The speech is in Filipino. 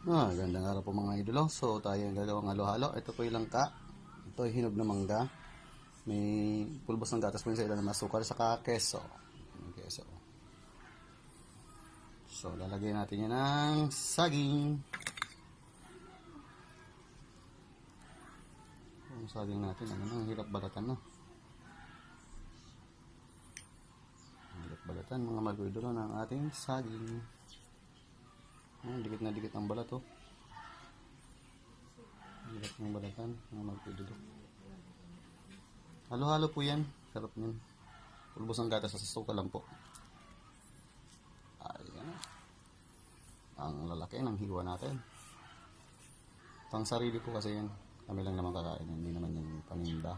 Gandang araw po mga idolo. So tayo ang gagawang halo-halo. Ito po yung langka. Ito ay hinog na mangga. May pulbos ng gatas po yun sa ilan na masukal, saka keso. Keso. So lalagyan natin yan ng saging. Yung saging natin, hirap balatan na. Hirap balatan mga mag-idolo ng ating saging. Dikit na dikit ang balat, oh. Hirap ng balatan mga mag-idolo. Halo-halo po yan. Sarap yan. Pulbos ng gatas sa suka lang po. Ayan. Ang lalaki ng hiwa natin. Pang sarili po kasi yan. Kami lang naman kakain. Hindi naman yung paninda.